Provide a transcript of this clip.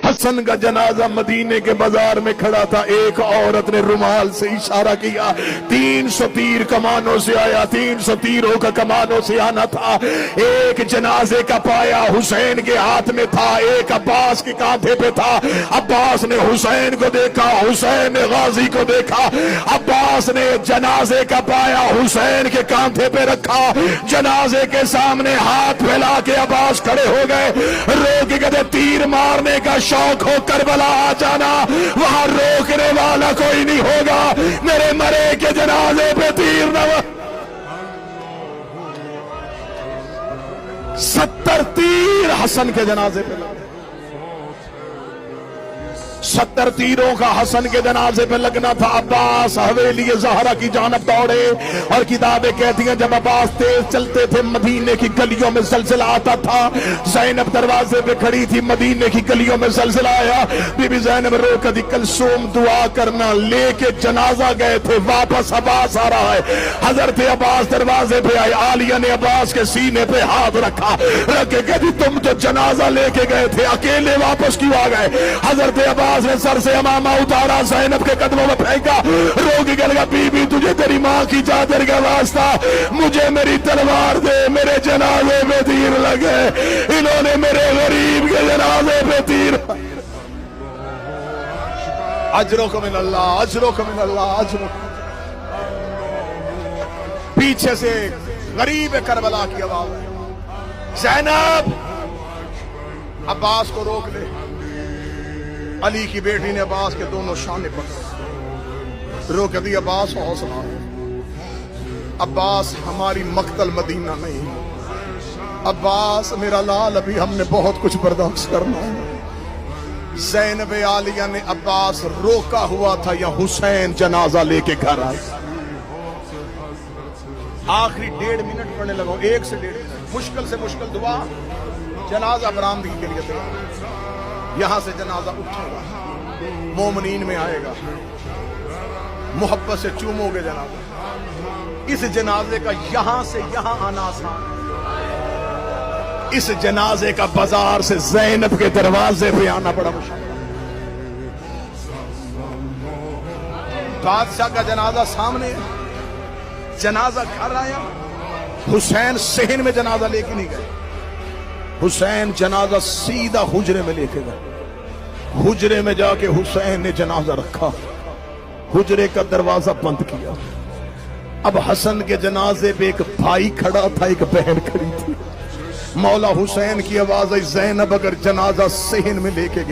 حسن کا جنازہ مدینے کے بازار میں کھڑا تھا، ایک عورت نے رومال سے اشارہ کیا، 300 تیر کمانوں سے آیا، 300 تیروں کا کمانوں سے آنا تھا۔ ایک جنازے کا پایا حسین کے ہاتھ میں تھا، ایک عباس کے کاندھے پہ تھا۔ عباس نے حسین کو دیکھا، حسین نے غازی کو دیکھا۔ عباس نے جنازے کا پایا حسین کے کاندھے پہ رکھا، جنازے کے سامنے ہاتھ پھیلا کے عباس کھڑے ہو گئے۔ رو کے کہتے تیر مارنے کا شوق ہو کربلا آ جانا، وہاں روکنے والا کوئی نہیں ہوگا، میرے مرے کے جنازے پہ تیر نہ 70 تیر حسن کے جنازے پہ لگے، 70 تیروں کا حسن کے جنازے پہ لگنا تھا۔ عباس حویلی زہرا کی جانب دوڑے، اور کتابیں کہتی ہیں جب عباس تیز چلتے تھے مدینے کی گلیوں میں زلزلہ آتا تھا۔ زینب دروازے پہ کھڑی تھی، مدینے کی گلیوں میں زلزلہ آیا، بی بی زینب رو کر دی کلثوم دعا کرنا، لے کے جنازہ گئے تھے، واپس عباس آ رہا ہے۔ حضرت عباس دروازے پہ آئے، عالیہ نے عباس کے سینے پہ ہاتھ رکھا، رکھ کے کہتی تم تو جنازہ لے کے گئے تھے، اکیلے واپس کیوں آ گئے؟ حضرت عباس نے سر سے امامہ اتارا، زینب کے قدموں میں پھینکا، رو کے کہنے لگا بی بی تجھے تیری ماں کی چادر کا واسطہ، مجھے میری تلوار دے، میرے جنازے پہ تیر لگے، انہوں نے میرے غریب کے جنازے پہ تیر۔ اجرکم من اللہ، اجرکم من اللہ، اجرکم۔ پیچھے سے غریب کربلا کی آواز ہے، زینب عباس کو روک لے۔ علی کی بیٹی نے عباس کے دونوں شانے پکڑے، رو کے دی عباس حوصلہ، عباس ہماری مقتل مدینہ نہیں، عباس میرا لال ابھی ہم نے بہت کچھ برداشت کرنا ہے۔ زینب عالیہ نے عباس روکا ہوا تھا یا حسین جنازہ لے کے گھر آئے۔ آخری 1.5 منٹ پڑھنے لگا، 1 سے 1.5 منٹ، مشکل سے مشکل دعا، جنازہ برآمدگی کے لیے تیار۔ یہاں سے جنازہ اٹھے گا، مومنین میں آئے گا، محبت سے چومو گے جنازہ۔ اس جنازے کا یہاں سے یہاں آنا آسان ہے، اس جنازے کا بازار سے زینب کے دروازے پہ آنا بڑا مشکل۔ بادشاہ کا جنازہ سامنے ہے، جنازہ گھر آیا، حسین صحن میں جنازہ لے کے نہیں گئے، حسین جنازہ سیدھا حجرے میں لے کے گئے۔ حجرے میں جا کے حسین نے جنازہ رکھا، حجرے کا دروازہ بند کیا۔ اب حسن کے جنازے پہ ایک بھائی کھڑا تھا، ایک بہن کھڑی تھی۔ مولا حسین کی آواز آئی زینب اگر جنازہ صحن میں لے کے گئے